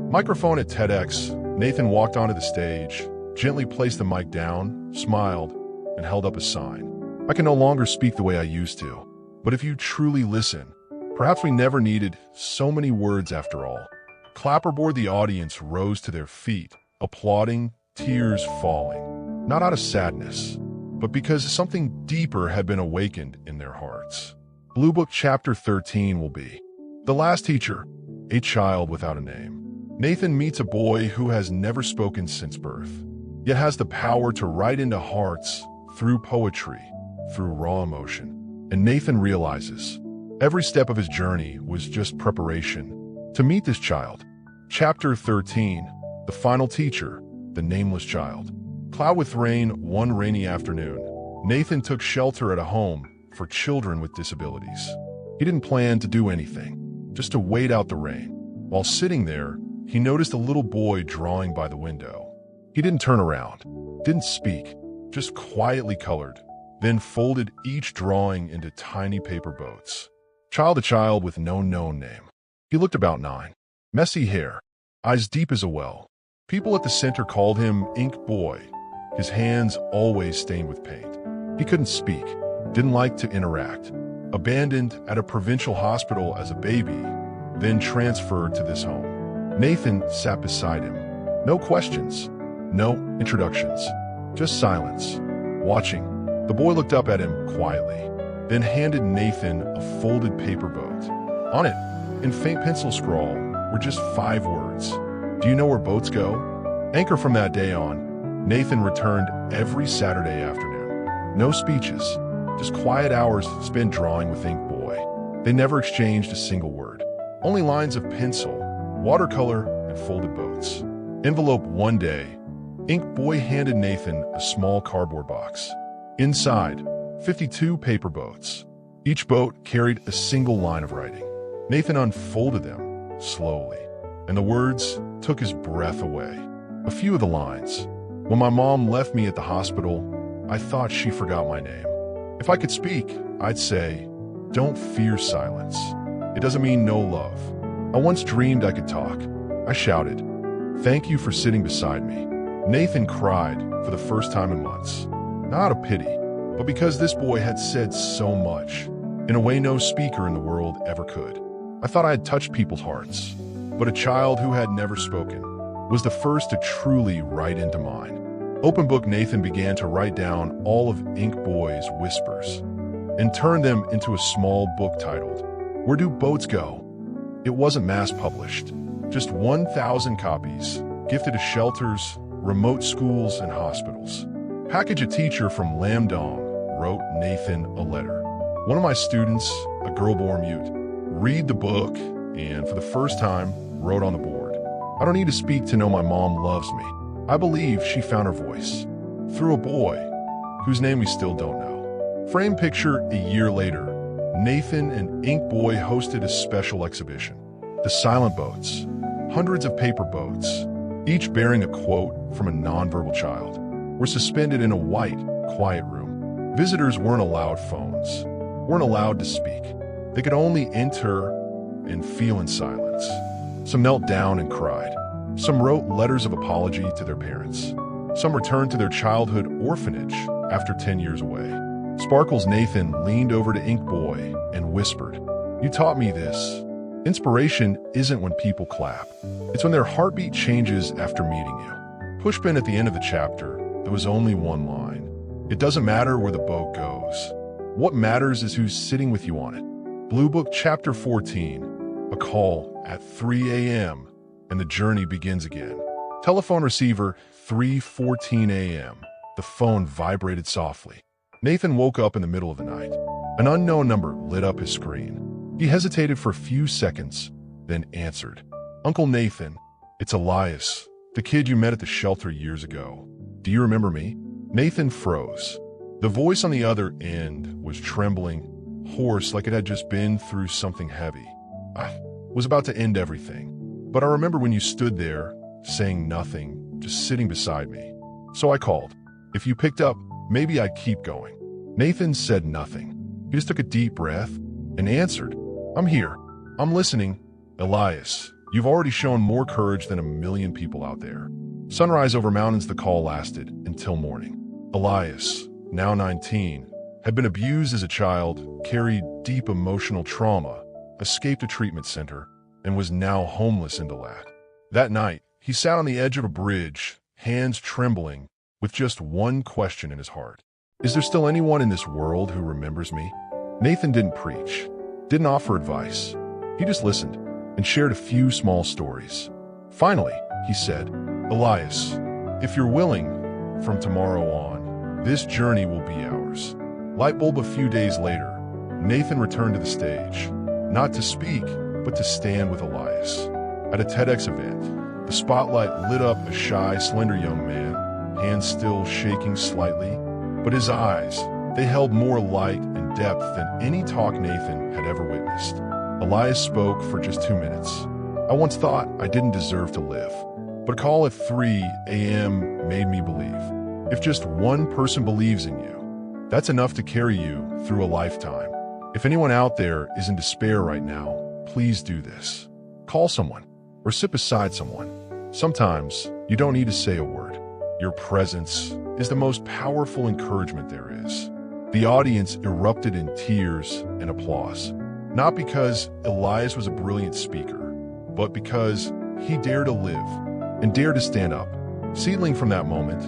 Microphone at TEDx, Nathan walked onto the stage, gently placed the mic down, smiled, and held up a sign. "I can no longer speak the way I used to, but if you truly listen, perhaps we never needed so many words after all." Clapperboard, the audience rose to their feet, applauding, tears falling, not out of sadness, but because something deeper had been awakened in their hearts. Blue Book Chapter 13 will be The Last Teacher, a Child Without a Name. Nathan meets a boy who has never spoken since birth, yet has the power to write into hearts through poetry, through raw emotion. And Nathan realizes every step of his journey was just preparation to meet this child. Chapter 13, The Final Teacher, the Nameless Child. Cloud with rain. One rainy afternoon, Nathan took shelter at a home for children with disabilities. He didn't plan to do anything, just to wait out the rain. While sitting there, he noticed a little boy drawing by the window. He didn't turn around, didn't speak, just quietly colored, then folded each drawing into tiny paper boats. A child with no known name. He looked about 9. Messy hair, eyes deep as a well. People at the center called him Ink Boy, his hands always stained with paint. He couldn't speak, didn't like to interact. Abandoned at a provincial hospital as a baby, then transferred to this home. Nathan sat beside him. No questions, no introductions, just silence. Watching, the boy looked up at him quietly, then handed Nathan a folded paper boat. On it, in faint pencil scrawl, were just 5 words. "Do you know where boats go?" Anchor. From that day on, Nathan returned every Saturday afternoon. No speeches, just quiet hours spent drawing with Ink Boy. They never exchanged a single word. Only lines of pencil, watercolor, and folded boats. Envelope. One day, Ink Boy handed Nathan a small cardboard box. Inside, 52 paper boats. Each boat carried a single line of writing. Nathan unfolded them slowly, and the words took his breath away. A few of the lines. "When my mom left me at the hospital, I thought she forgot my name. If I could speak, I'd say, don't fear silence. It doesn't mean no love. I once dreamed I could talk." I shouted, "Thank you for sitting beside me." Nathan cried for the first time in months. Not out of pity, but because this boy had said so much, in a way no speaker in the world ever could. I thought I had touched people's hearts, but a child who had never spoken was the first to truly write into mine. Open book. Nathan began to write down all of Ink Boy's whispers and turned them into a small book titled, Where Do Boats Go? It wasn't mass published, just 1,000 copies, gifted to shelters, remote schools, and hospitals. Package. A teacher from Lamdong wrote Nathan a letter. One of my students, a girl born mute, read the book and, for the first time, wrote on the board, "I don't need to speak to know my mom loves me. I believe she found her voice through a boy whose name we still don't know." Frame picture. A year later, Nathan and Ink Boy hosted a special exhibition. The Silent Boats. Hundreds of paper boats, each bearing a quote from a nonverbal child, were suspended in a white, quiet room. Visitors weren't allowed phones, weren't allowed to speak. They could only enter and feel in silence. Some knelt down and cried. Some wrote letters of apology to their parents. Some returned to their childhood orphanage after 10 years away. Sparkle's Nathan leaned over to Ink Boy and whispered, "You taught me this. Inspiration isn't when people clap. It's when their heartbeat changes after meeting you." Pushpin at the end of the chapter, there was only one line. It doesn't matter where the boat goes. What matters is who's sitting with you on it. Blue Book Chapter 14, a call at 3 a.m., and the journey begins again. Telephone receiver, 3:14 a.m. The phone vibrated softly. Nathan woke up in the middle of the night. An unknown number lit up his screen. He hesitated for a few seconds, then answered. "Uncle Nathan, it's Elias, the kid you met at the shelter years ago. Do you remember me?" Nathan froze. The voice on the other end was trembling, hoarse, like it had just been through something heavy. "I was about to end everything, but I remember when you stood there, saying nothing, just sitting beside me. So I called. If you picked up, maybe I'd keep going." Nathan said nothing. He just took a deep breath and answered, "I'm here. I'm listening. Elias, you've already shown more courage than a million people out there." Sunrise over mountains, the call lasted until morning. Elias, now 19, had been abused as a child, carried deep emotional trauma, escaped a treatment center, and was now homeless in Dalat. That night, he sat on the edge of a bridge, hands trembling, with just one question in his heart. Is there still anyone in this world who remembers me? Nathan didn't preach, didn't offer advice. He just listened and shared a few small stories. Finally, he said, "Elias, if you're willing, from tomorrow on, this journey will be ours." Lightbulb a few days later, Nathan returned to the stage, not to speak, but to stand with Elias. At a TEDx event, the spotlight lit up a shy, slender young man, hands still shaking slightly, but his eyes, they held more light and depth than any talk Nathan had ever witnessed. Elias spoke for just 2 minutes. "I once thought I didn't deserve to live, but a call at 3 a.m. made me believe. If just one person believes in you, that's enough to carry you through a lifetime. If anyone out there is in despair right now, please do this. Call someone or sit beside someone. Sometimes you don't need to say a word. Your presence is the most powerful encouragement there is." The audience erupted in tears and applause, not because Elias was a brilliant speaker, but because he dared to live and dared to stand up. Seedling from that moment,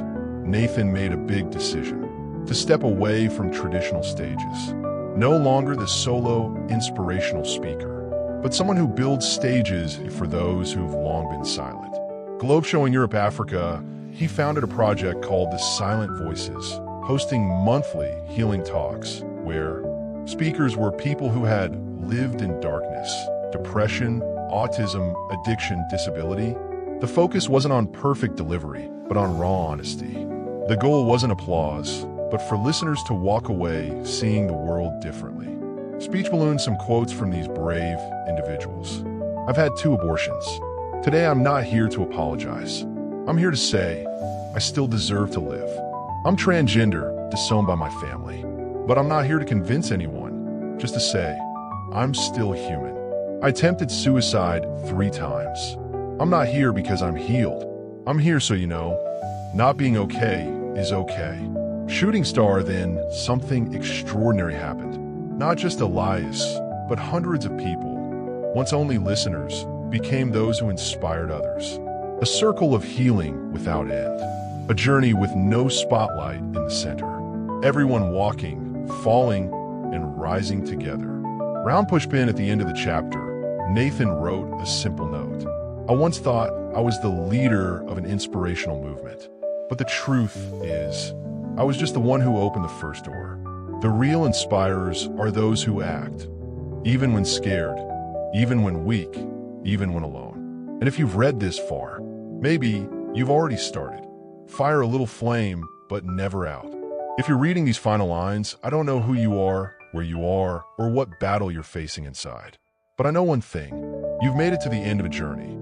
Nathan made a big decision to step away from traditional stages. No longer the solo, inspirational speaker, but someone who builds stages for those who've long been silent. Globe Show in Europe, Africa, he founded a project called The Silent Voices, hosting monthly healing talks where speakers were people who had lived in darkness, depression, autism, addiction, disability. The focus wasn't on perfect delivery, but on raw honesty. The goal wasn't applause, but for listeners to walk away seeing the world differently. Speech ballooned some quotes from these brave individuals. "I've had 2 abortions. Today I'm not here to apologize. I'm here to say, I still deserve to live. I'm transgender, disowned by my family. But I'm not here to convince anyone, just to say, I'm still human. I attempted suicide 3 times. I'm not here because I'm healed. I'm here so you know, not being okay is okay." Shooting star, then something extraordinary happened. Not just Elias, but hundreds of people, once only listeners, became those who inspired others. A circle of healing without end. A journey with no spotlight in the center. Everyone walking, falling, and rising together. Round Pushpin at the end of the chapter, Nathan wrote a simple note. "I once thought I was the leader of an inspirational movement, but the truth is, I was just the one who opened the first door. The real inspirers are those who act, even when scared, even when weak, even when alone." And if you've read this far, maybe you've already started. Fire a little flame, but never out. If you're reading these final lines, I don't know who you are, where you are, or what battle you're facing inside. But I know one thing, you've made it to the end of a journey.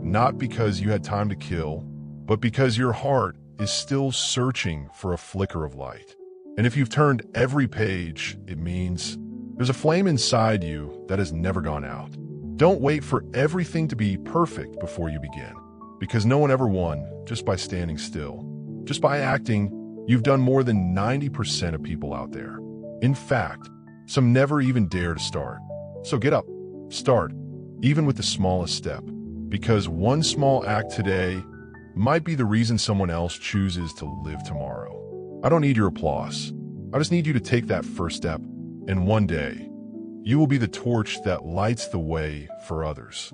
Not because you had time to kill, but because your heart is still searching for a flicker of light. And if you've turned every page, it means There's a flame inside you that has never gone out. Don't wait for everything to be perfect before you begin, because no one ever won just by standing still. Just by acting, you've done more than 90% of people out there. In fact, some never even dare to start. So get up, start, even with the smallest step, because one small act today might be the reason someone else chooses to live tomorrow. I don't need your applause. I just need you to take that first step, and one day, you will be the torch that lights the way for others.